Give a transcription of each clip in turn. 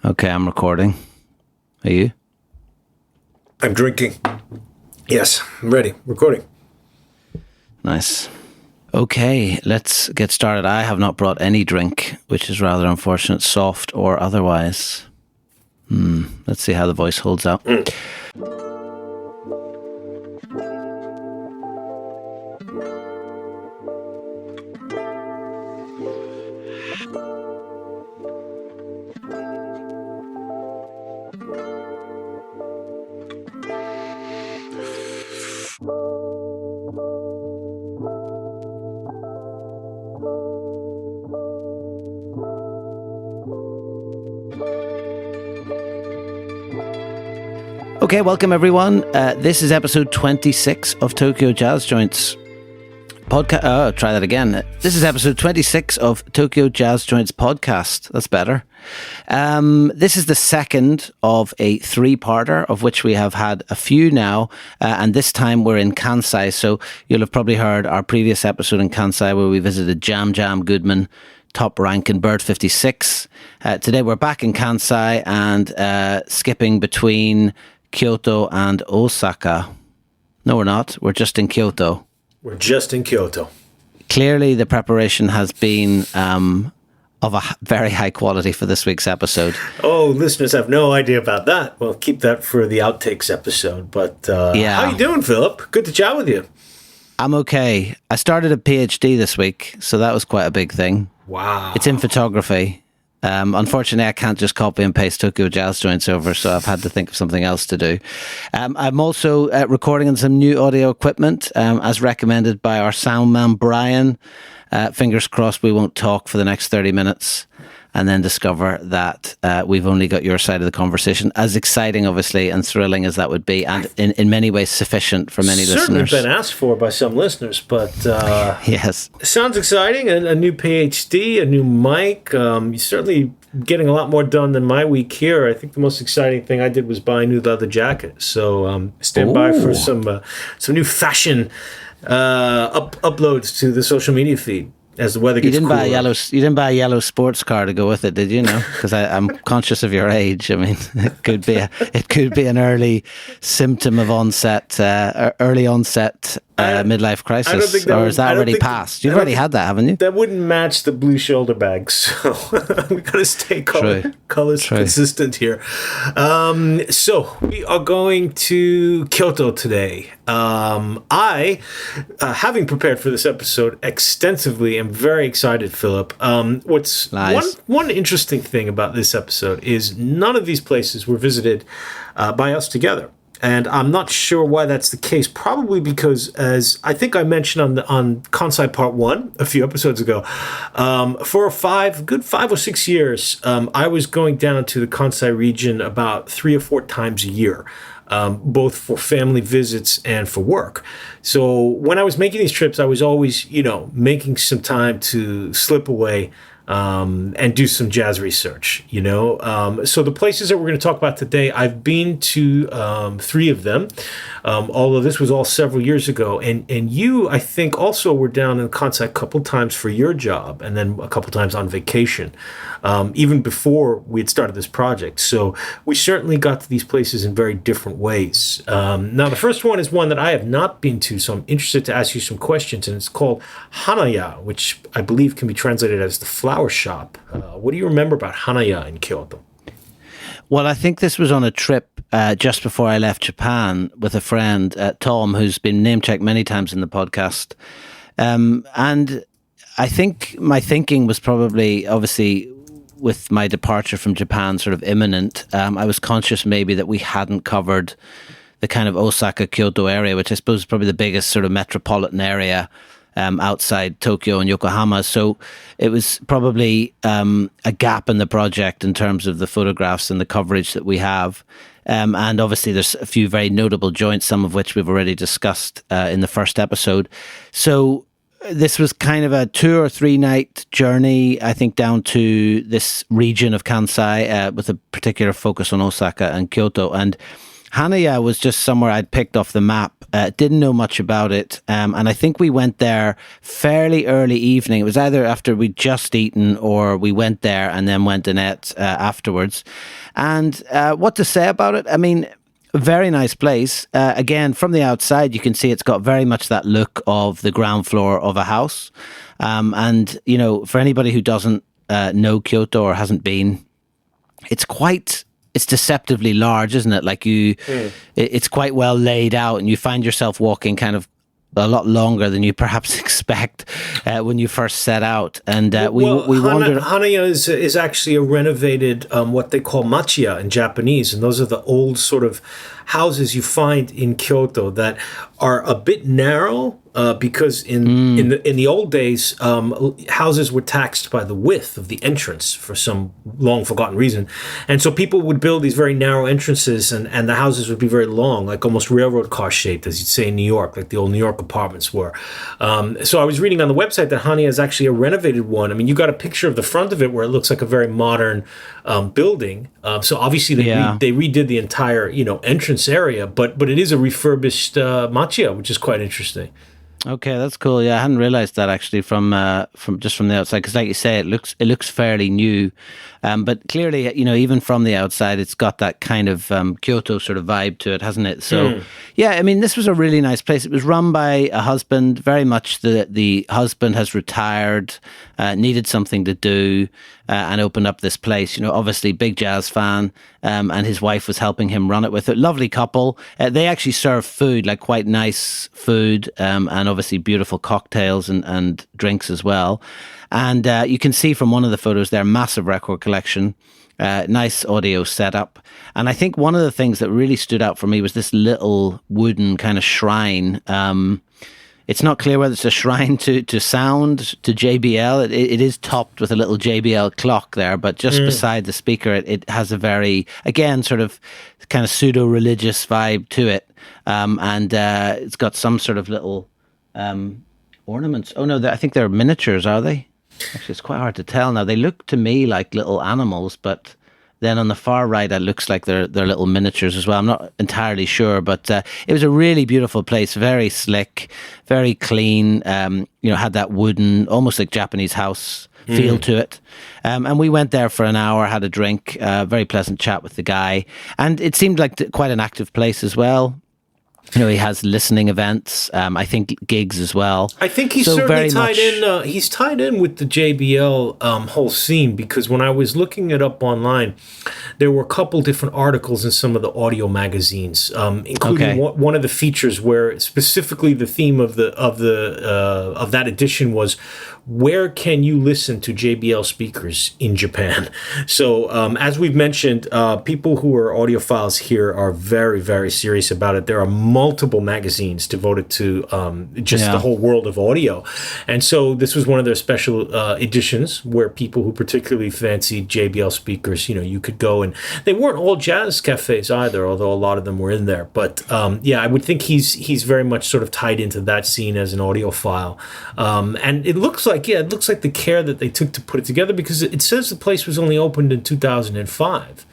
Okay, I'm recording. Are you? I'm drinking. Yes, I'm ready. Recording. Nice. Okay, let's get started. I have not brought any drink, which is rather unfortunate, soft or otherwise. Let's see how the voice holds up. Okay, welcome everyone. This is episode 26 of Tokyo Jazz Joints podcast. Try that again. This is episode 26 of Tokyo Jazz Joints podcast. That's better. This is the second of a three-parter, of which we have had a few now, and this time we're in Kansai. So you'll have probably heard our previous episode in Kansai where we visited Jam Goodman, top rank in Bird 56. Today we're back in Kansai and skipping between Kyoto and Osaka. No, we're not. We're just in Kyoto. We're just in Kyoto. Clearly, the preparation has been of a very high quality for this week's episode. Oh, listeners have no idea about that. Well, keep that for the outtakes episode. But yeah. How you doing, Philip? Good to chat with you. I'm okay. I started a PhD this week, so that was quite a big thing. Wow. It's in photography. Unfortunately, I can't just copy and paste Tokyo Jazz Joints over, so I've had to think of something else to do. I'm also recording on some new audio equipment, as recommended by our sound man, Brian. Fingers crossed we won't talk for the next 30 minutes and then discover that we've only got your side of the conversation. As exciting, obviously, and thrilling as that would be, and in many ways sufficient for many Certainly listeners. Been asked for by some listeners, but yes. Sounds exciting. A new PhD, a new mic. You're certainly getting a lot more done than my week here. I think the most exciting thing I did was buy a new leather jacket. So stand by for some new fashion uploads to the social media feed as the weather gets cooler. You didn't buy a yellow sports car to go with it, did you? No, because I'm conscious of your age. I mean, it could be an early symptom of early onset midlife crisis, or is that already passed? You've already had that, haven't you? That wouldn't match the blue shoulder bag, so we got to stay colors consistent here. So we are going to Kyoto today. I, having prepared for this episode extensively, am very excited, Philip. What's nice. One interesting thing about this episode is none of these places were visited by us together. And I'm not sure why that's the case. Probably because, as I think I mentioned on Kansai Part 1 a few episodes ago, for 5 or 6 years, I was going down to the Kansai region about 3 or 4 times a year, both for family visits and for work. So when I was making these trips, I was always, making some time to slip away and do some jazz research, So the places that we're going to talk about today, I've been to 3 of them, although this was all several years ago. And you, I think, also were down in Kansai a couple times for your job and then a couple times on vacation, even before we had started this project. So we certainly got to these places in very different ways. Now, the first one is one that I have not been to, so I'm interested to ask you some questions, and it's called Hanaya, which I believe can be translated as the flower shop. What do you remember about Hanaya in Kyoto? Well, I think this was on a trip just before I left Japan with a friend, Tom, who's been name-checked many times in the podcast. And I think my thinking was probably, obviously, with my departure from Japan sort of imminent, I was conscious maybe that we hadn't covered the kind of Osaka-Kyoto area, which I suppose is probably the biggest sort of metropolitan area outside Tokyo and Yokohama. So it was probably a gap in the project in terms of the photographs and the coverage that we have. And obviously there's a few very notable joints, some of which we've already discussed in the first episode. So this was kind of a 2 or 3 night journey, I think, down to this region of Kansai with a particular focus on Osaka and Kyoto. And Hanaya was just somewhere I'd picked off the map didn't know much about it. And I think we went there fairly early evening. It was either after we'd just eaten or we went there and then went and ate afterwards. And what to say about it? I mean, very nice place. Again, from the outside, you can see it's got very much that look of the ground floor of a house. And, you know, for anybody who doesn't know Kyoto or hasn't been, it's deceptively large, isn't it? Like it's quite well laid out, and you find yourself walking kind of a lot longer than you perhaps expect when you first set out. And we wandered. Hanaya is actually a renovated what they call machiya in Japanese, and those are the old sort of houses you find in Kyoto that are a bit narrow. Because in the old days, houses were taxed by the width of the entrance for some long forgotten reason, and so people would build these very narrow entrances, and the houses would be very long, like almost railroad car shaped, as you'd say in New York, like the old New York apartments were. So I was reading on the website that Hania is actually a renovated one. I mean, you got a picture of the front of it where it looks like a very modern building. So obviously they redid the entire entrance area, but it is a refurbished machiya, which is quite interesting. Okay, that's cool. Yeah, I hadn't realized that actually from the outside, because like you say, it looks fairly new, but clearly, even from the outside, it's got that kind of Kyoto sort of vibe to it, hasn't it? So, yeah, I mean, this was a really nice place. It was run by a husband. Very much the husband has retired, needed something to do, and opened up this place. Obviously big jazz fan, and his wife was helping him run it with it. Lovely couple. They actually serve food, like quite nice food, and obviously beautiful cocktails and drinks as well. And you can see from one of the photos there, massive record collection, nice audio setup. And I think one of the things that really stood out for me was this little wooden kind of shrine. It's not clear whether it's a shrine to sound, to JBL. It is topped with a little JBL clock there, but just beside the speaker, it has a very, again, sort of kind of pseudo-religious vibe to it. And it's got some sort of little ornaments. Oh, no, I think they're miniatures, are they? Actually, it's quite hard to tell now. They look to me like little animals, but then on the far right, it looks like they're little miniatures as well. I'm not entirely sure, but it was a really beautiful place, very slick, very clean. Had that wooden, almost like Japanese house feel to it. And we went there for an hour, had a drink, very pleasant chat with the guy. And it seemed like quite an active place as well. He has listening events, I think gigs as well. I think he's certainly tied in. He's tied in with the JBL whole scene, because when I was looking it up online, there were a couple different articles in some of the audio magazines, including one of the features where specifically the theme of that edition was, where can you listen to JBL speakers in Japan? So as we've mentioned, people who are audiophiles here are very, very serious about it. There are multiple magazines devoted to the whole world of audio. And so this was one of their special editions where people who particularly fancied JBL speakers, you could go, and they weren't all jazz cafes either, although a lot of them were in there. But I would think he's very much sort of tied into that scene as an audiophile. And it looks like the care that they took to put it together, because it says the place was only opened in 2005.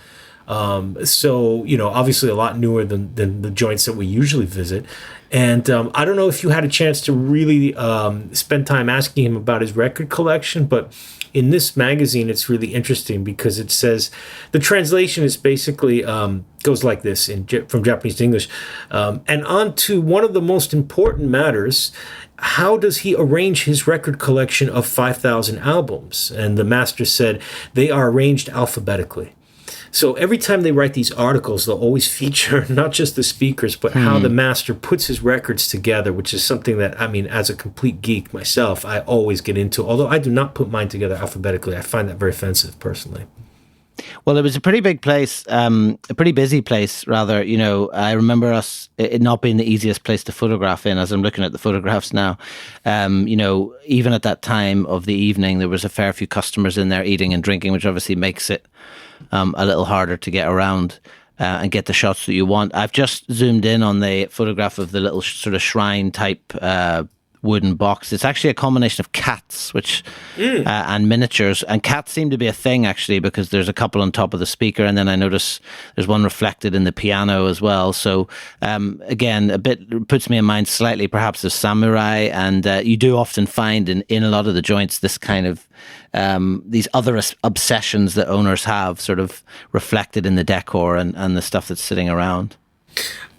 So, obviously a lot newer than the joints that we usually visit. And I don't know if you had a chance to really spend time asking him about his record collection, but in this magazine, it's really interesting because it says, the translation is basically goes like this from Japanese to English. And on to one of the most important matters: how does he arrange his record collection of 5,000 albums? And the master said, they are arranged alphabetically. So every time they write these articles, they'll always feature not just the speakers, but how the master puts his records together, which is something that, I mean, as a complete geek myself, I always get into. Although I do not put mine together alphabetically. I find that very offensive, personally. Well, it was a pretty big place, a pretty busy place, rather. I remember it not being the easiest place to photograph in, as I'm looking at the photographs now. Even at that time of the evening, there was a fair few customers in there eating and drinking, which obviously makes it a little harder to get around and get the shots that you want. I've just zoomed in on the photograph of the little sort of shrine type wooden box. It's actually a combination of cats, and miniatures. And cats seem to be a thing, actually, because there's a couple on top of the speaker, and then I notice there's one reflected in the piano as well. So again, a bit puts me in mind slightly perhaps of samurai, and you do often find in a lot of the joints this kind of these other obsessions that owners have sort of reflected in the decor and the stuff that's sitting around.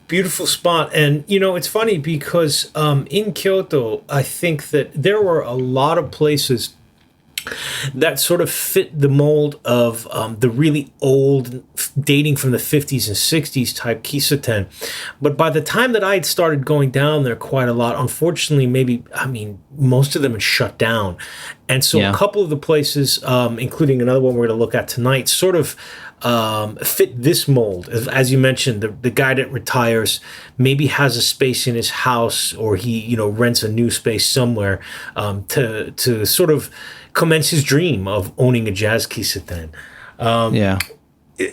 Beautiful spot. And, it's funny because in Kyoto, I think that there were a lot of places that sort of fit the mold of the really old, dating from the 50s and 60s type kiseten. But by the time that I had started going down there quite a lot, unfortunately, most of them had shut down. And so a couple of the places, including another one we're going to look at tonight, sort of fit this mold. As you mentioned, the guy that retires maybe has a space in his house, or he rents a new space somewhere to sort of commence his dream of owning a jazz kiseten.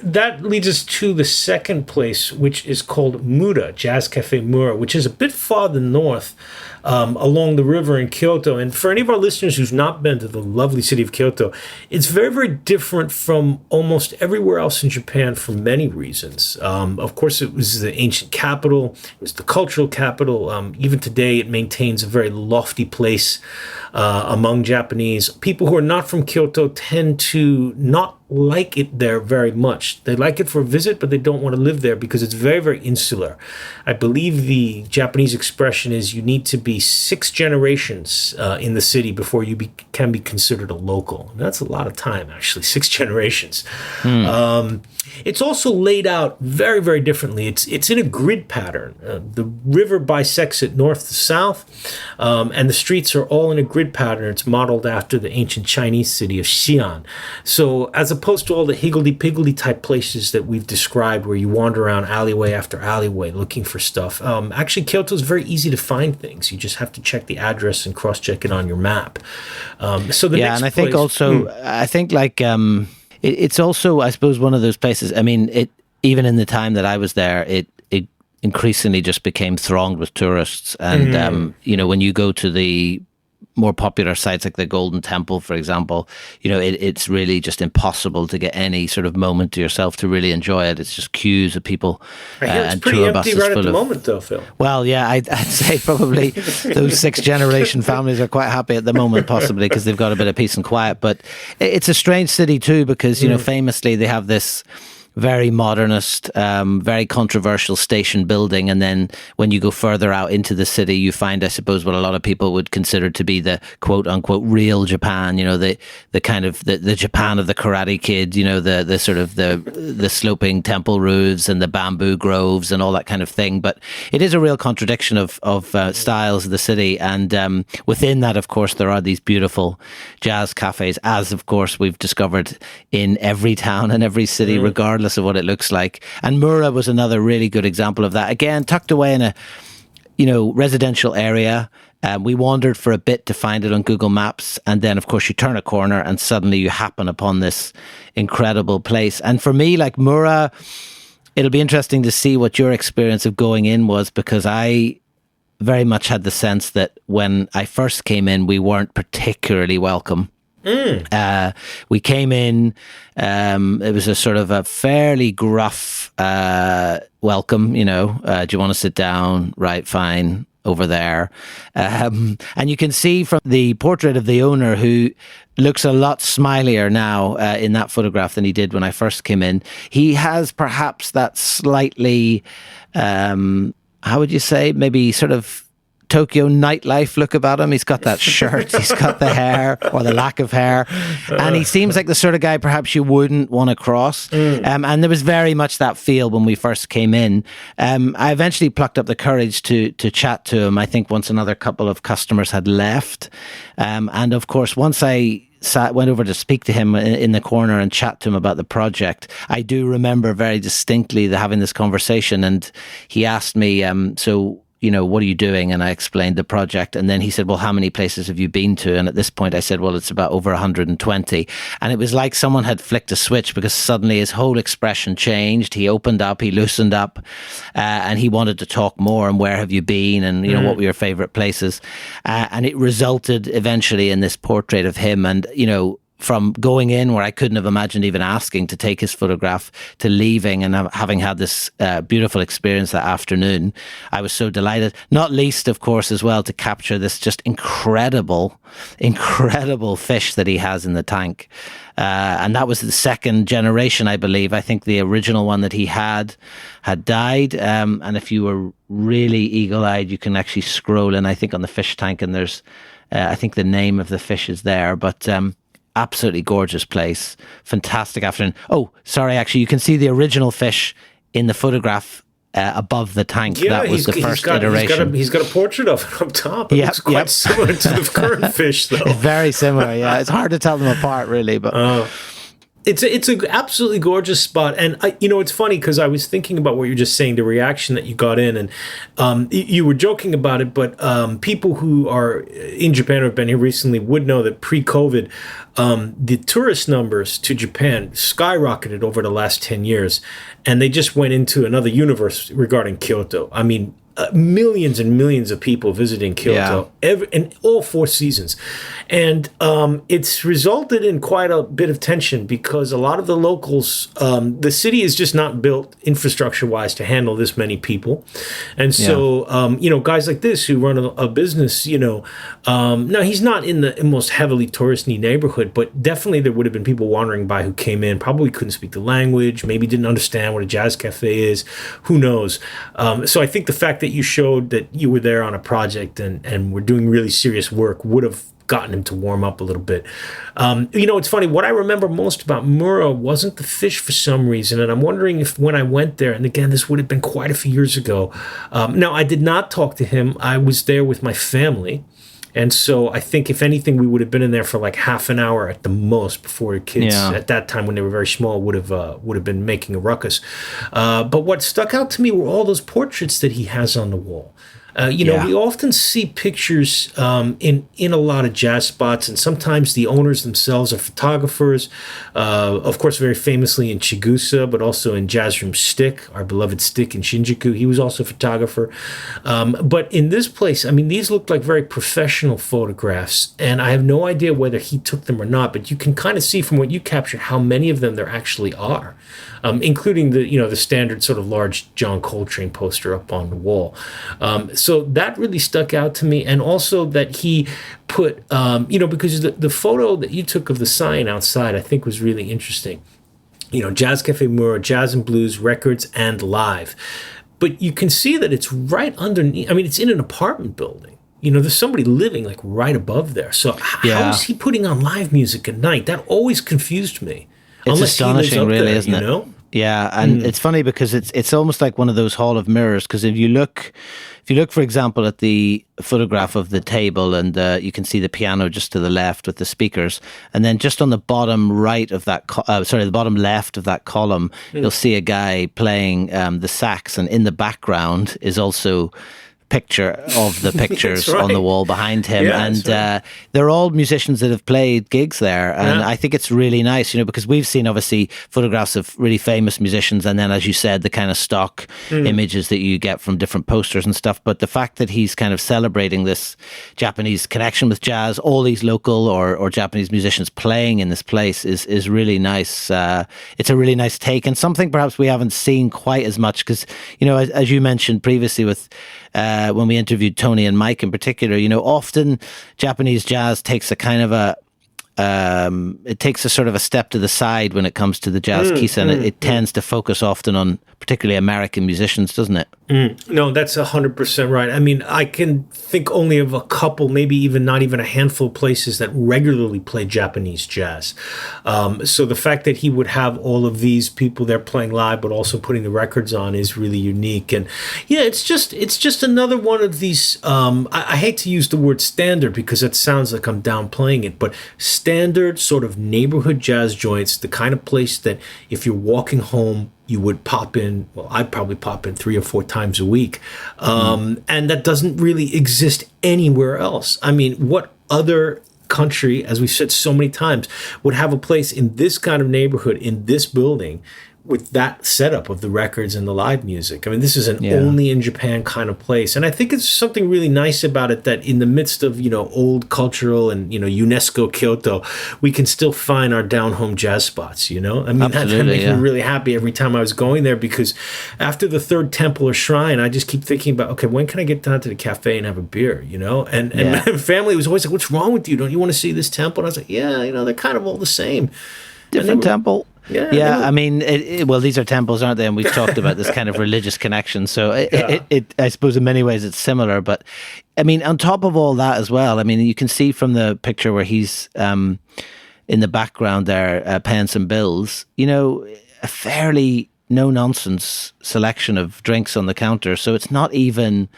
That leads us to the second place, which is called Mura, Jazz Cafe Mura, which is a bit farther north along the river in Kyoto. And for any of our listeners who's not been to the lovely city of Kyoto, it's very, very different from almost everywhere else in Japan for many reasons. Of course, it was the ancient capital. It was the cultural capital. Even today, it maintains a very lofty place among Japanese. People who are not from Kyoto tend to not like it there very much. They like it for a visit, but they don't want to live there because it's very, very insular. I believe the Japanese expression is you need to be 6 generations in the city before you can be considered a local. And that's a lot of time, actually, 6 generations. It's also laid out very, very differently. It's in a grid pattern. The river bisects it north to south, and the streets are all in a grid pattern. It's modeled after the ancient Chinese city of Xi'an. So as opposed to all the higgledy-piggledy type places that we've described where you wander around alleyway after alleyway looking for stuff, actually Kyoto is very easy to find things. You just have to check the address and cross-check it on your map. So the next and I place, think also, I think like... It's also, I suppose, one of those places. I mean, even in the time that I was there, it increasingly just became thronged with tourists. And, when you go to the more popular sites like the Golden Temple, for example, it's really just impossible to get any sort of moment to yourself to really enjoy it. It's just queues of people and tour buses right at the moment, though, Phil. Well, yeah, I'd say probably those 6 generation families are quite happy at the moment, possibly because they've got a bit of peace and quiet. But it's a strange city too, because famously they have this very modernist, very controversial station building. And then when you go further out into the city, you find, I suppose, what a lot of people would consider to be the quote unquote real Japan, the kind of the Japan of the Karate Kid, the sort of the sloping temple roofs and the bamboo groves and all that kind of thing. But it is a real contradiction of styles of the city. And within that, of course, there are these beautiful jazz cafes, as of course we've discovered in every town and every city, regardless of what it looks like. And Mura was another really good example of that. Again, tucked away in a residential area. We wandered for a bit to find it on Google Maps, and then of course you turn a corner and suddenly you happen upon this incredible place. And for me, like Mura, it'll be interesting to see what your experience of going in was, because I very much had the sense that when I first came in, we weren't particularly welcome. We came in, it was a sort of a fairly gruff welcome, do you want to sit down? Right, fine, over there. And you can see from the portrait of the owner, who looks a lot smilier now in that photograph than he did when I first came in. He has perhaps that slightly, how would you say, maybe sort of Tokyo nightlife look about him. He's got that shirt, he's got the hair, or the lack of hair, and he seems like the sort of guy perhaps you wouldn't want to cross. And there was very much that feel when we first came in. I eventually plucked up the courage to chat to him, I think once another couple of customers had left. And of course, once I went over to speak to him in the corner and chat to him about the project, I do remember very distinctly having this conversation, and he asked me, so what are you doing? And I explained the project. And then he said, well, how many places have you been to? And at this point I said, well, it's about over 120. And it was like someone had flicked a switch, because suddenly his whole expression changed. He opened up, he loosened up, and he wanted to talk more. And where have you been? And, what were your favorite places? And it resulted eventually in this portrait of him. And, from going in where I couldn't have imagined even asking to take his photograph, to leaving and having had this beautiful experience that afternoon, I was so delighted. Not least, of course, as well, to capture this just incredible fish that he has in the tank. And that was the second generation, I believe. I think the original one that he had died. And if you were really eagle-eyed, you can actually scroll in, I think, on the fish tank, and there's, I think the name of the fish is there. But absolutely gorgeous place. Fantastic afternoon. Oh, sorry, actually, you can see the original fish in the photograph above the tank. Yeah, that was the first iteration. He's got a portrait of it up top. It looks quite similar to the current fish, though. Very similar, yeah. It's hard to tell them apart, really, but... It's an absolutely gorgeous spot. And, it's funny because I was thinking about what you're just saying, the reaction that you got in. And you were joking about it, but people who are in Japan or have been here recently would know that pre-COVID, the tourist numbers to Japan skyrocketed over the last 10 years. And they just went into another universe regarding Kyoto. I mean, millions and millions of people visiting Kyoto in all 4 seasons. And it's resulted in quite a bit of tension, because a lot of the locals, the city is just not built infrastructure-wise to handle this many people. And so, guys like this who run a business, now he's not in the most heavily touristy neighborhood, but definitely there would have been people wandering by who came in, probably couldn't speak the language, maybe didn't understand what a jazz cafe is, who knows. So I think the fact that you showed that you were there on a project and were doing really serious work would have gotten him to warm up a little bit. It's funny, what I remember most about Mura wasn't the fish for some reason, and I'm wondering if when I went there, and again, this would have been quite a few years ago. Now, I did not talk to him. I was there with my family. And so I think, if anything, we would have been in there for like half an hour at the most before the kids, at that time when they were very small, would have been making a ruckus. But what stuck out to me were all those portraits that he has on the wall. We often see pictures in a lot of jazz spots, and sometimes the owners themselves are photographers. Of course, very famously in Chigusa, but also in Jazz Room Stick, our beloved Stick in Shinjuku. He was also a photographer. But in this place, I mean, these look like very professional photographs, and I have no idea whether he took them or not, but you can kind of see from what you captured how many of them there actually are, including the standard sort of large John Coltrane poster up on the wall. So that really stuck out to me. And also that he put, because the photo that you took of the sign outside, I think was really interesting. Jazz Cafe Mura, Jazz and Blues, Records and Live. But you can see that it's right underneath. I mean, it's in an apartment building. There's somebody living like right above there. So how is he putting on live music at night? That always confused me. It's astonishing, really, isn't it? Yeah, and it's funny because it's almost like one of those hall of mirrors. Because if you look, for example, at the photograph of the table, and you can see the piano just to the left with the speakers, and then just on the bottom right of that, the bottom left of that column, you'll see a guy playing the sax, and in the background is also picture of the pictures on the wall behind him, and they're all musicians that have played gigs there, and I think it's really nice, because we've seen obviously photographs of really famous musicians, and then, as you said, the kind of stock images that you get from different posters and stuff, but the fact that he's kind of celebrating this Japanese connection with jazz, all these local or Japanese musicians playing in this place is really nice. It's a really nice take, and something perhaps we haven't seen quite as much, because as you mentioned previously with when we interviewed Tony and Mike in particular, often Japanese jazz takes a kind of it takes a sort of a step to the side when it comes to the jazz kisa, and it tends to focus often on particularly American musicians, doesn't it? No, that's 100% right. I mean, I can think only of a couple, maybe even not even a handful of places that regularly play Japanese jazz. So the fact that he would have all of these people there playing live, but also putting the records on, is really unique. And it's just another one of these. I hate to use the word standard because it sounds like I'm downplaying it, but standard sort of neighborhood jazz joints, the kind of place that if you're walking home you would pop in. Well, I'd probably pop in 3 or 4 times a week, and that doesn't really exist anywhere else. I mean, what other country, as we've said so many times, would have a place in this kind of neighborhood, in this building, with that setup of the records and the live music? I mean, this is an only in Japan kind of place. And I think it's something really nice about it that in the midst of, old cultural and, UNESCO Kyoto, we can still find our down-home jazz spots, I mean, that makes me really happy every time I was going there, because after the third temple or shrine, I just keep thinking about, okay, when can I get down to the cafe and have a beer, And my family was always like, what's wrong with you? Don't you want to see this temple? And I was like, yeah, they're kind of all the same. Different temple. Yeah, I mean, well, these are temples, aren't they? And we've talked about this kind of religious connection. So I suppose in many ways it's similar. But I mean, on top of all that as well, I mean, you can see from the picture where he's in the background there, paying some bills, a fairly no-nonsense selection of drinks on the counter. So it's not even,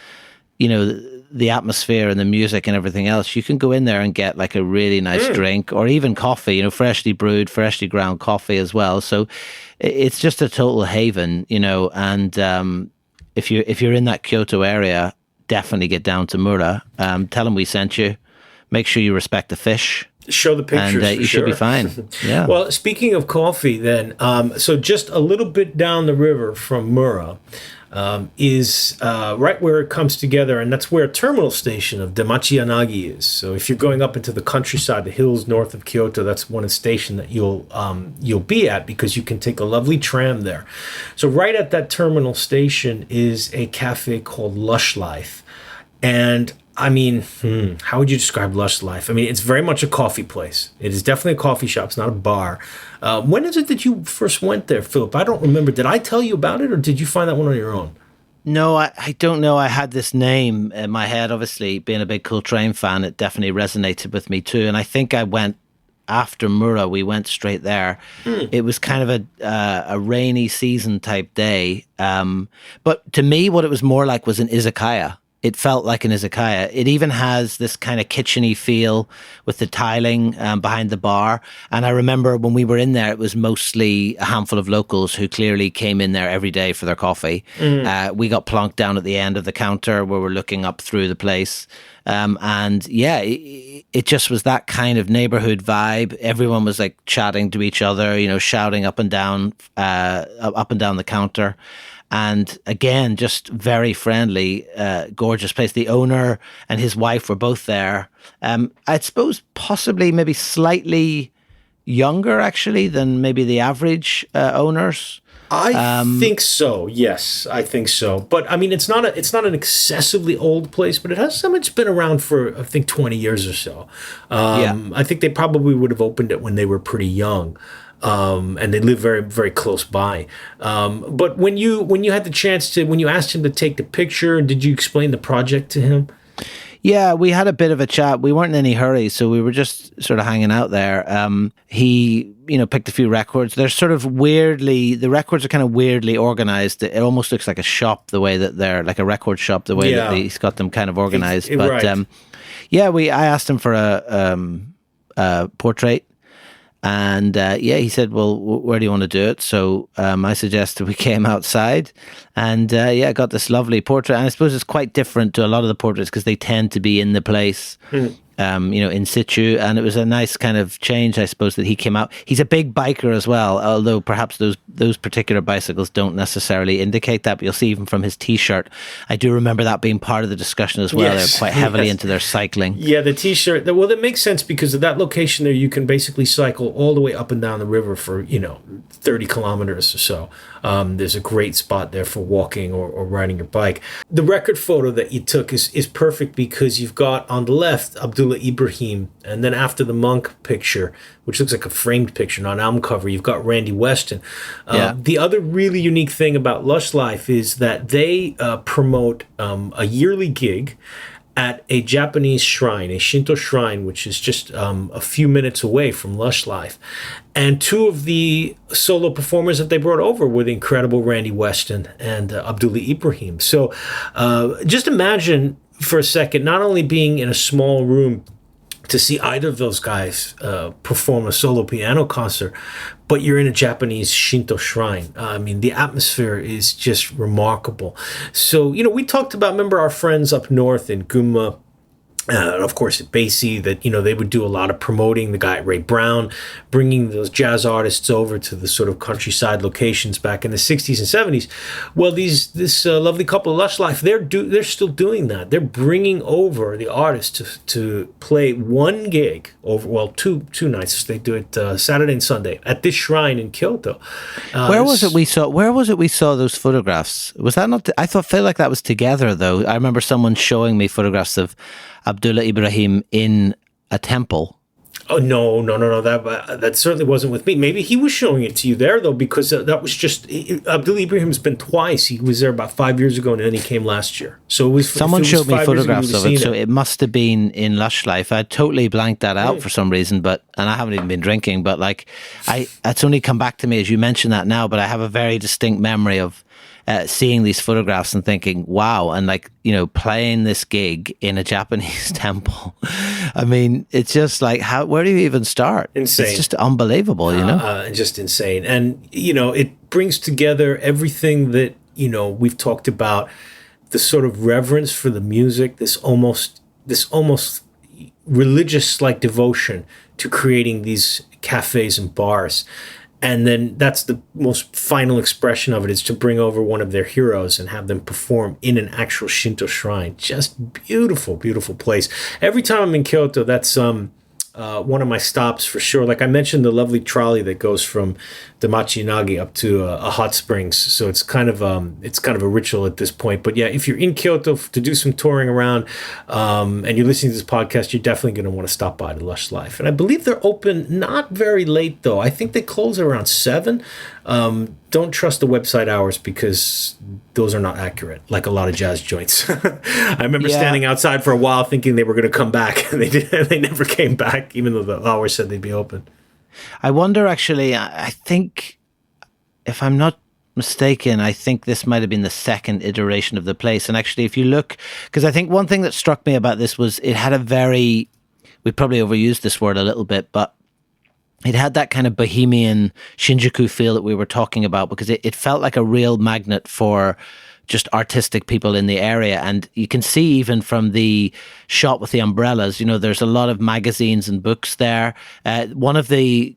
the atmosphere and the music and everything else. You can go in there and get like a really nice drink, or even coffee, freshly brewed, freshly ground coffee as well. So it's just a total haven, and if you're in that Kyoto area, definitely get down to Mura. Tell them we sent you. Make sure you respect the fish. Show the pictures, and you should be fine. Yeah. Well, speaking of coffee, then, so just a little bit down the river from Mura is right where it comes together, and that's where a terminal station of Damachi Yanagi is. So if you're going up into the countryside, the hills north of Kyoto, that's one station that you'll be at, because you can take a lovely tram there. So right at that terminal station is a cafe called Lush Life, and I mean, how would you describe Lush Life? I mean, it's very much a coffee place. It is definitely a coffee shop. It's not a bar. When is it that you first went there, Philip? I don't remember. Did I tell you about it, or did you find that one on your own? No, I don't know. I had this name in my head, obviously. Being a big Coltrane fan, it definitely resonated with me too. And I think I went after Mura. We went straight there. It was kind of a rainy season type day. But to me, what it was more like was an izakaya. It felt like an izakaya. It even has this kind of kitcheny feel with the tiling behind the bar. And I remember when we were in there, it was mostly a handful of locals who clearly came in there every day for their coffee. We got plonked down at the end of the counter where we're looking up through the place. And yeah, it just was that kind of neighborhood vibe. Everyone was like chatting to each other, shouting up and down the counter. And again, just very friendly, gorgeous place. The owner and his wife were both there. I suppose possibly maybe slightly younger, actually, than maybe the average owners. I think so. Yes, I think so. But I mean, it's not an excessively old place, but it's been around for, I think, 20 years or so. I think they probably would have opened it when they were pretty young. And they live very, very close by. But when you had the chance to, when you asked him to take the picture, did you explain the project to him? Yeah, we had a bit of a chat. We weren't in any hurry, so we were just sort of hanging out there. He, picked a few records. They're sort of the records are kind of weirdly organized. It almost looks like a shop, the way that they're like a record shop, the way that he's got them kind of organized. But right. I asked him for a portrait. And he said, well, where do you want to do it? So I suggested we came outside and got this lovely portrait. And I suppose it's quite different to a lot of the portraits because they tend to be in the place, in situ. And it was a nice kind of change, I suppose, that he came out. He's a big biker as well, although perhaps those particular bicycles don't necessarily indicate that. But you'll see even from his T-shirt, I do remember that being part of the discussion as well. Yes, they're quite heavily into their cycling. Yeah, the T-shirt. Well, that makes sense because of that location there. You can basically cycle all the way up and down the river for 30 kilometers or so. There's a great spot there for walking or riding your bike. The record photo that you took is perfect because you've got on the left Abdullah Ibrahim, and then after the monk picture, which looks like a framed picture, not an album cover, you've got Randy Weston. The other really unique thing about Lush Life is that they promote a yearly gig at a Japanese shrine, a Shinto shrine, which is just a few minutes away from Lush Life. And two of the solo performers that they brought over were the incredible Randy Weston and Abdullah Ibrahim. So just imagine for a second, not only being in a small room to see either of those guys perform a solo piano concert, but you're in a Japanese Shinto shrine. I mean, the atmosphere is just remarkable. So, we talked about, remember our friends up north in Gunma, of course, at Basie, that, they would do a lot of promoting, the guy Ray Brown, bringing those jazz artists over to the sort of countryside locations back in the 60s and 70s. Well, this lovely couple, Lush Life, they're still doing that. They're bringing over the artists to play one gig over, well, two nights. They do it Saturday and Sunday at this shrine in Kyoto. Where was it we saw those photographs? Was that not? Feel like that was together, though. I remember someone showing me photographs of Abdullah Ibrahim in a temple. Oh, no. That certainly wasn't with me. Maybe he was showing it to you there, though, because that was just... Abdullah Ibrahim's been twice. He was there about 5 years ago, and then he came last year. So it was... Someone showed me photographs of it, so it must have been in Lush Life. I totally blanked that out for some reason, and I haven't even been drinking, but it's only come back to me as you mentioned that now, but I have a very distinct memory of seeing these photographs and thinking, wow, and playing this gig in a Japanese temple. I mean, it's just like, where do you even start? Insane. It's just unbelievable, just insane. And, it brings together everything that, we've talked about, the sort of reverence for the music, this almost religious-like devotion to creating these cafes and bars. And then that's the most final expression of it, is to bring over one of their heroes and have them perform in an actual Shinto shrine. Just beautiful, beautiful place. Every time I'm in Kyoto, that's one of my stops for sure. Like I mentioned, the lovely trolley that goes from the Machinagi up to a hot springs. So it's kind of a ritual at this point. But yeah, if you're in Kyoto to do some touring around, and you're listening to this podcast, you're definitely going to want to stop by the Lush Life. And I believe they're open not very late, though. I think they close around 7. Don't trust the website hours, because those are not accurate, like a lot of jazz joints. I remember standing outside for a while thinking they were going to come back, and they never came back, even though the hours said they'd be open. I wonder, actually, I think, if I'm not mistaken, I think this might have been the second iteration of the place. And actually, if you look, because I think one thing that struck me about this was it had we probably overused this word a little bit, but it had that kind of bohemian Shinjuku feel that we were talking about, because it felt like a real magnet for just artistic people in the area. And you can see even from the shot with the umbrellas, there's a lot of magazines and books there. One of the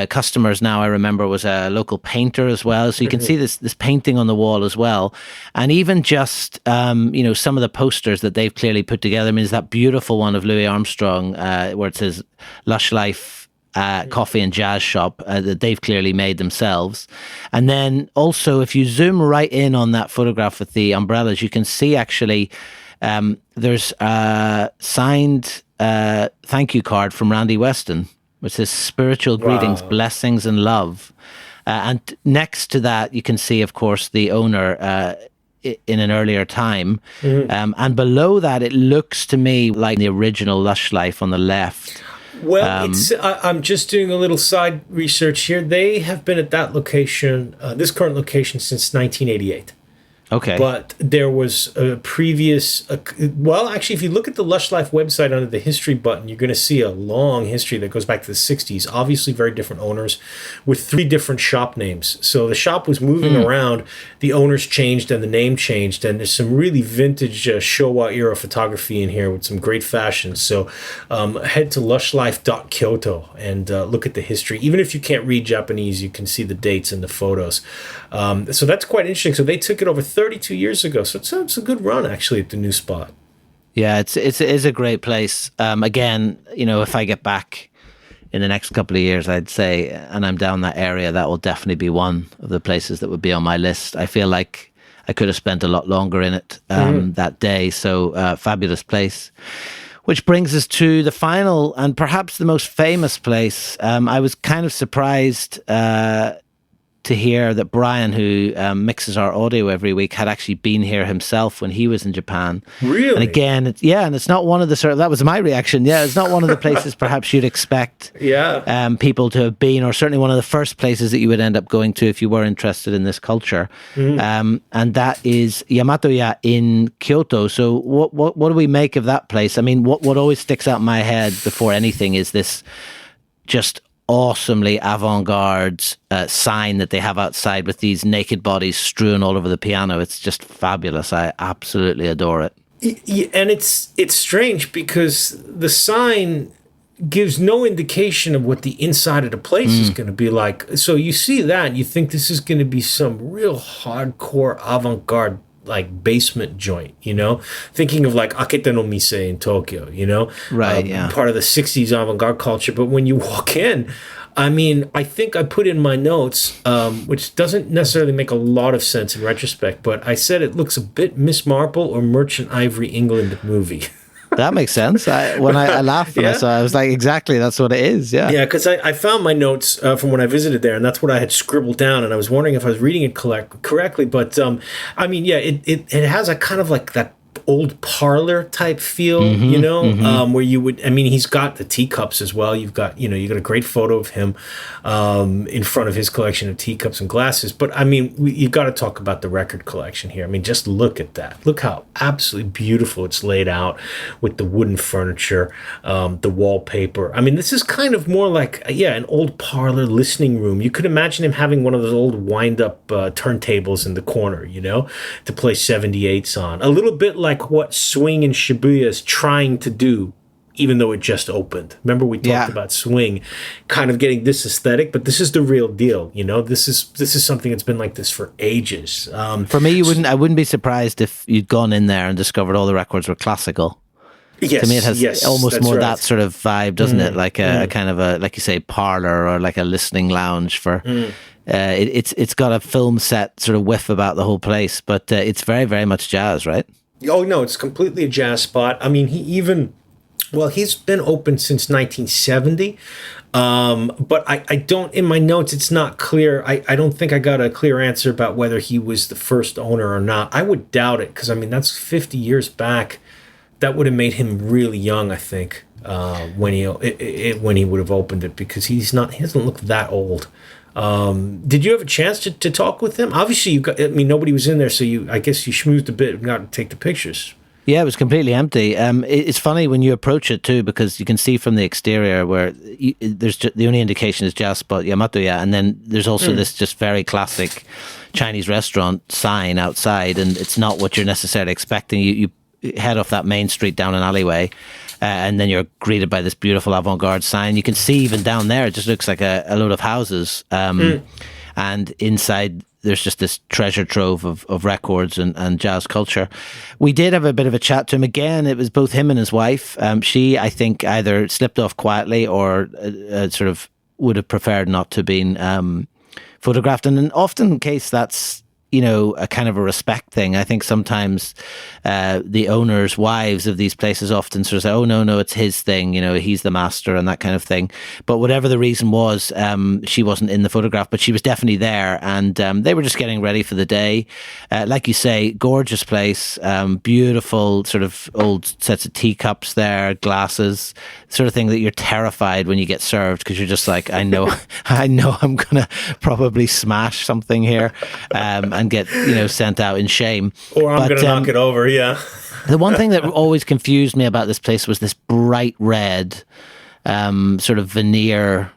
customers now, I remember, was a local painter as well. So you can see this painting on the wall as well. And even just, some of the posters that they've clearly put together. I mean, there's that beautiful one of Louis Armstrong where it says Lush Life coffee and jazz shop that they've clearly made themselves. And then also, if you zoom right in on that photograph with the umbrellas, you can see actually there's a signed thank you card from Randy Weston, which says spiritual greetings, blessings and love. And next to that, you can see, of course, the owner in an earlier time. And below that, it looks to me like the original Lush Life on the left. Well, I'm just doing a little side research here. They have been at that location, this current location, since 1988. Okay. But there was a previous, actually, if you look at the Lush Life website under the history button, you're going to see a long history that goes back to the 60s. Obviously, very different owners with 3 different shop names. So the shop was moving around, the owners changed and the name changed. And there's some really vintage Showa era photography in here with some great fashion. So head to lushlife.kyoto and look at the history. Even if you can't read Japanese, you can see the dates and the photos. So that's quite interesting. So they took it over 32 years ago. So it's a good run, actually, at the new spot. Yeah, it is a great place. Again, if I get back in the next couple of years, I'd say, and I'm down that area, that will definitely be one of the places that would be on my list. I feel like I could have spent a lot longer in it that day. So fabulous place. Which brings us to the final and perhaps the most famous place. I was kind of surprised to hear that Brian, who mixes our audio every week, had actually been here himself when he was in Japan. Really? And again, and it's not one of the that was my reaction. Yeah, it's not one of the places perhaps you'd expect people to have been, or certainly one of the first places that you would end up going to if you were interested in this culture. And that is Yamato-ya in Kyoto. So what do we make of that place? I mean, what always sticks out in my head before anything is this just awesomely avant-garde sign that they have outside with these naked bodies strewn all over the piano. It's just fabulous. I absolutely adore it. And it's strange because the sign gives no indication of what the inside of the place is going to be like. So you see that and you think this is going to be some real hardcore avant-garde like basement joint, you know, thinking of like Aketa no Mise in Tokyo, you know, part of the 60s avant-garde culture. But when you walk in, I mean, I think I put in my notes, which doesn't necessarily make a lot of sense in retrospect, but I said it looks a bit Miss Marple or Merchant Ivory England movie. That makes sense. When I laughed when I saw it, I was like, exactly, that's what it is. Yeah. Yeah, because I found my notes from when I visited there, and that's what I had scribbled down, and I was wondering if I was reading it correctly. But, I mean, yeah, it has a kind of like that old parlor type feel, you know, where you would, I mean, he's got the teacups as well. You've got, you got a great photo of him in front of his collection of teacups and glasses. But I mean, you've got to talk about the record collection here. I mean, just look at that. Look how absolutely beautiful it's laid out with the wooden furniture, the wallpaper. I mean, this is kind of more like, an old parlor listening room. You could imagine him having one of those old wind-up turntables in the corner, to play 78s on. A little bit like what Swing in Shibuya is trying to do, even though it just opened. Remember we talked about Swing kind of getting this aesthetic, but this is the real deal. This is something that's been like this for ages. For me, I wouldn't be surprised if you'd gone in there and discovered all the records were classical. Yes, to me, it has almost more that sort of vibe, doesn't it? Like a kind of a, like you say, parlor or like a listening lounge for. It's got a film set sort of whiff about the whole place, but it's very, very much jazz, right? Oh no, it's completely a jazz spot. I mean, he's been open since 1970, but I don't, in my notes, it's not clear. I don't think I got a clear answer about whether he was the first owner or not. I would doubt it, because I mean, that's 50 years back. That would have made him really young, I think, when he would have opened it, because he doesn't look that old. Did you have a chance to talk with him? Obviously, nobody was in there, so I guess you schmoozed a bit and got to take the pictures. Yeah, it was completely empty. It's funny when you approach it too, because you can see from the exterior where there's the only indication is jazz spot Yamato-ya, and then there's also this just very classic Chinese restaurant sign outside, and it's not what you're necessarily expecting. You head off that main street down an alleyway, and then you're greeted by this beautiful avant-garde sign. You can see even down there, it just looks like a load of houses. And inside, there's just this treasure trove of records and jazz culture. We did have a bit of a chat to him. Again, it was both him and his wife. She, I think, either slipped off quietly or sort of would have preferred not to have been photographed. And in often the case, that's a kind of a respect thing. I think sometimes the owners' wives of these places often sort of say, oh, no, it's his thing, he's the master and that kind of thing. But whatever the reason was, she wasn't in the photograph, but she was definitely there. And they were just getting ready for the day. Like you say, gorgeous place, beautiful sort of old sets of teacups there, glasses, sort of thing that you're terrified when you get served, because you're just like, I know I'm going to probably smash something here. And get sent out in shame, or I'm going to knock it over. Yeah. The one thing that always confused me about this place was this bright red sort of veneer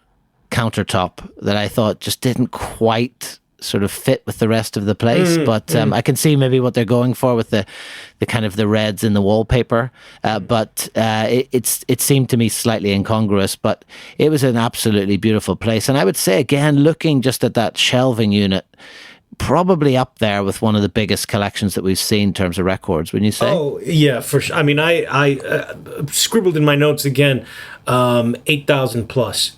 countertop that I thought just didn't quite sort of fit with the rest of the place. But I can see maybe what they're going for with the kind of the reds in the wallpaper. But it seemed to me slightly incongruous, but it was an absolutely beautiful place. And I would say, again, looking just at that shelving unit, probably up there with one of the biggest collections that we've seen in terms of records, wouldn't you say? Oh, yeah, for sure. I mean, I scribbled in my notes again, 8,000 plus,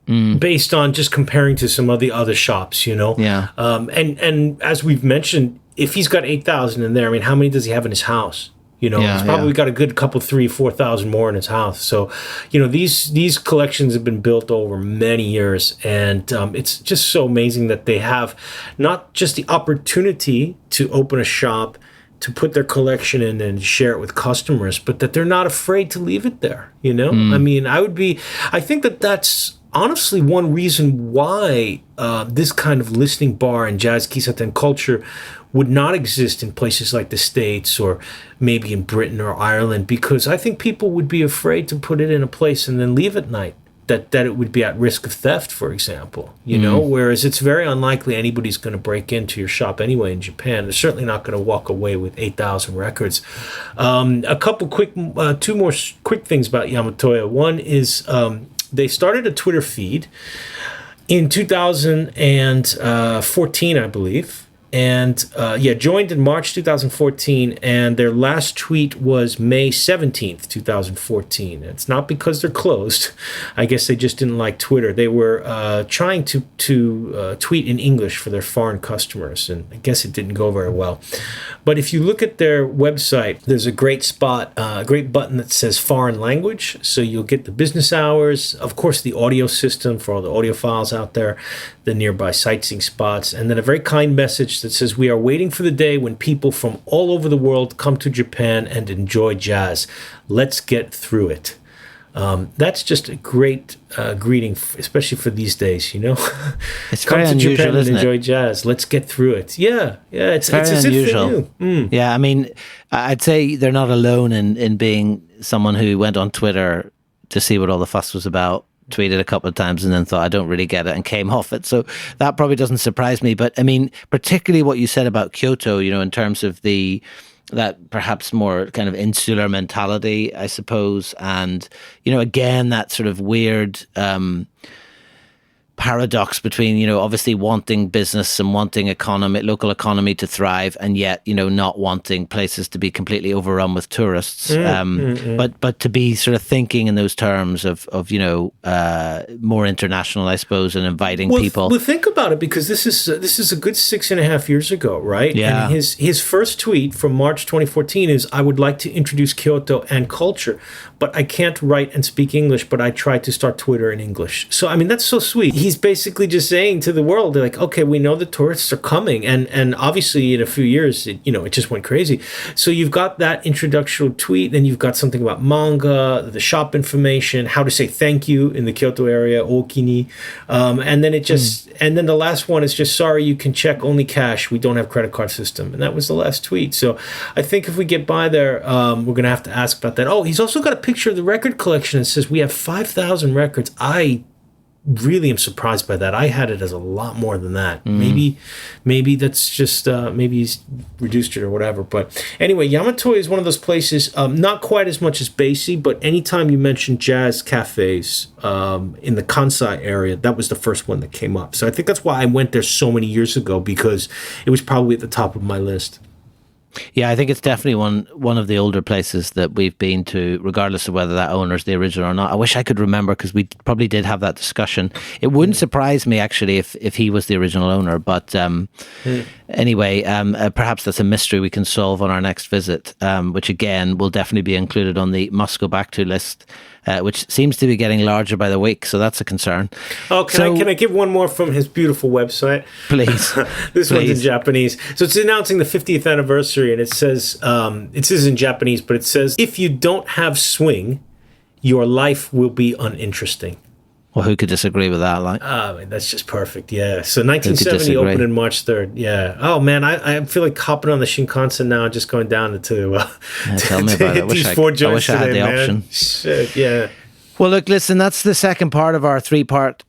based on just comparing to some of the other shops, Yeah. And as we've mentioned, if he's got 8,000 in there, I mean, how many does he have in his house? He's probably got a good couple, 3,000-4,000 more in his house. So, these collections have been built over many years, and it's just so amazing that they have not just the opportunity to open a shop, to put their collection in and share it with customers, but that they're not afraid to leave it there. I mean, I think that's honestly one reason why this kind of listening bar and jazz kisaten culture would not exist in places like the States or maybe in Britain or Ireland, because I think people would be afraid to put it in a place and then leave at night, that it would be at risk of theft, for example, whereas it's very unlikely anybody's going to break into your shop anyway in Japan. They're certainly not going to walk away with 8,000 records. A couple two more quick things about Yamatoya. One is they started a Twitter feed in 2014, I believe. And joined in March 2014, and their last tweet was May 17th, 2014. It's not because they're closed. I guess they just didn't like Twitter. They were trying to tweet in English for their foreign customers, and I guess it didn't go very well. But if you look at their website, there's a great spot, a great button that says foreign language. So you'll get the business hours, of course, the audio system for all the audiophiles out there, the nearby sightseeing spots, and then a very kind message that says, "We are waiting for the day when people from all over the world come to Japan and enjoy jazz. Let's get through it." That's just a great greeting, especially for these days, It's come very to unusual, Japan and isn't enjoy it? jazz. Let's get through it. Yeah, it's very as unusual. if they knew. Yeah, I mean, I'd say they're not alone in being someone who went on Twitter to see what all the fuss was about, tweeted a couple of times and then thought, I don't really get it, and came off it. So that probably doesn't surprise me. But I mean, particularly what you said about Kyoto, in terms of that perhaps more kind of insular mentality, I suppose. And, again, that sort of weird paradox between, obviously wanting business and wanting local economy to thrive, and yet, not wanting places to be completely overrun with tourists. But to be sort of thinking in those terms of more international, I suppose, and inviting people. Well, think about it, because this is a good 6.5 years ago, right? Yeah. And his first tweet from March 2014 is, "I would like to introduce Kyoto and culture, but I can't write and speak English, but I tried to start Twitter in English." So, I mean, that's so sweet. He's basically just saying to the world, they're like, okay, we know the tourists are coming. And obviously in a few years, it just went crazy. So you've got that introductory tweet, then you've got something about manga, the shop information, how to say thank you in the Kyoto area, okini. And then and then the last one is just, "Sorry, you can check only cash. We don't have credit card system." And that was the last tweet. So I think if we get by there, we're going to have to ask about that. Oh, he's also got a picture of the record collection that says we have 5,000 records. I really am surprised by that. I had it as a lot more than that. Maybe that's just maybe he's reduced it or whatever. But anyway, Yamatoya is one of those places, not quite as much as Basie, but anytime you mention jazz cafes in the Kansai area, that was the first one that came up. So I think that's why I went there so many years ago, because it was probably at the top of my list. Yeah, I think it's definitely one of the older places that we've been to, regardless of whether that owner's the original or not. I wish I could remember, because we probably did have that discussion. It wouldn't surprise me, actually, if he was the original owner. But anyway, perhaps that's a mystery we can solve on our next visit, which, again, will definitely be included on the must go back to list, which seems to be getting larger by the week. So that's a concern. Oh, can I give one more from his beautiful website? Please. This one's in Japanese. So it's announcing the 50th anniversary, and it says in Japanese, but it says, "If you don't have swing, your life will be uninteresting." Well, who could disagree with that? That's just perfect. Yeah. So 1970 opened in March 3rd. Yeah. Oh man, I feel like hopping on the Shinkansen now and just going down to tell me about it. I wish I had the option. Shit, yeah. Well, look, listen, that's the second part of our 3-part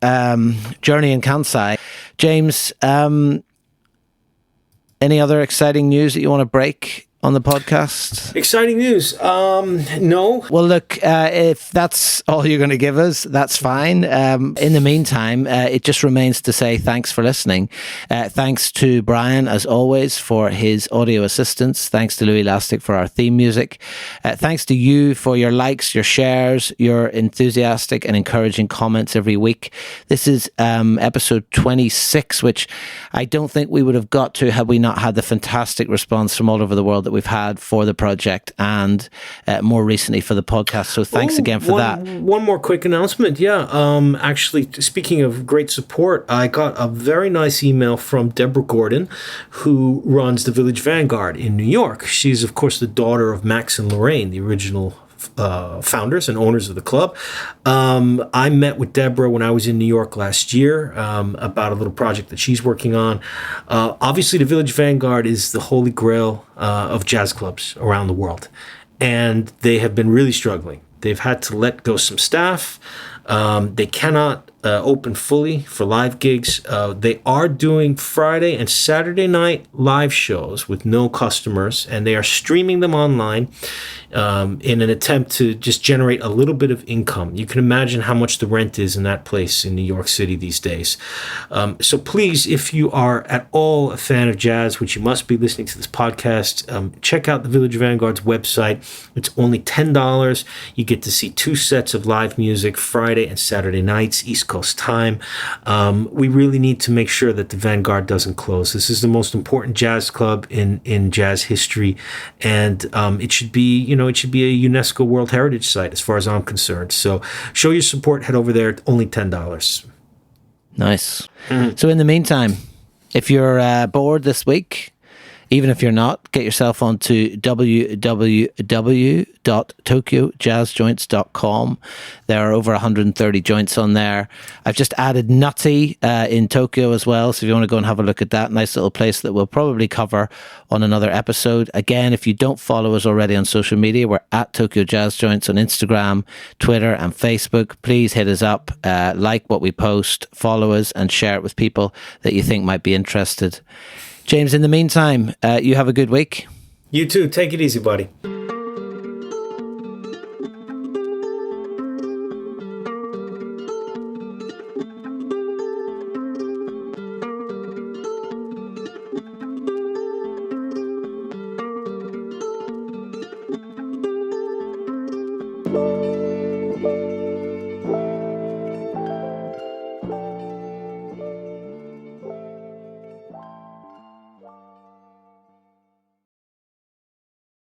journey in Kansai. James, any other exciting news that you want to break on the podcast? Exciting news? No. Well, look, if that's all you're going to give us, that's fine. In the meantime, it just remains to say thanks for listening. Thanks to Brian, as always, for his audio assistance. Thanks to Louie Lastic for our theme music. Thanks to you for your likes, your shares, your enthusiastic and encouraging comments every week. This is episode 26, which I don't think we would have got to had we not had the fantastic response from all over the world that we've had for the project and more recently for the podcast. So thanks again for that. One more quick announcement. Yeah. Actually, speaking of great support, I got a very nice email from Deborah Gordon, who runs the Village Vanguard in New York. She's, of course, the daughter of Max and Lorraine, the original founders and owners of the club. I met with Deborah when I was in New York last year about a little project that she's working on. Obviously, the Village Vanguard is the holy grail of jazz clubs around the world, and they have been really struggling. They've had to let go some staff. They cannot open fully for live gigs. They are doing Friday and Saturday night live shows with no customers, and they are streaming them online in an attempt to just generate a little bit of income. You can imagine how much the rent is in that place in New York City these days. So please, if you are at all a fan of jazz, which you must be listening to this podcast, check out the Village Vanguard's website. It's only $10. You get to see 2 sets of live music Friday and Saturday nights, East Coast time. We really need to make sure that the Vanguard doesn't close. This is the most important jazz club in jazz history, and it should be, it should be a UNESCO World Heritage Site as far as I'm concerned. So show your support. Head over there. Only $10. Nice. So in the meantime, if you're bored this week, even if you're not, get yourself onto www.tokyojazzjoints.com. There are over 130 joints on there. I've just added Nutty in Tokyo as well, so if you want to go and have a look at that, nice little place that we'll probably cover on another episode. Again, if you don't follow us already on social media, we're at Tokyo Jazz Joints on Instagram, Twitter, and Facebook. Please hit us up, like what we post, follow us, and share it with people that you think might be interested. James, in the meantime, you have a good week. You too. Take it easy, buddy.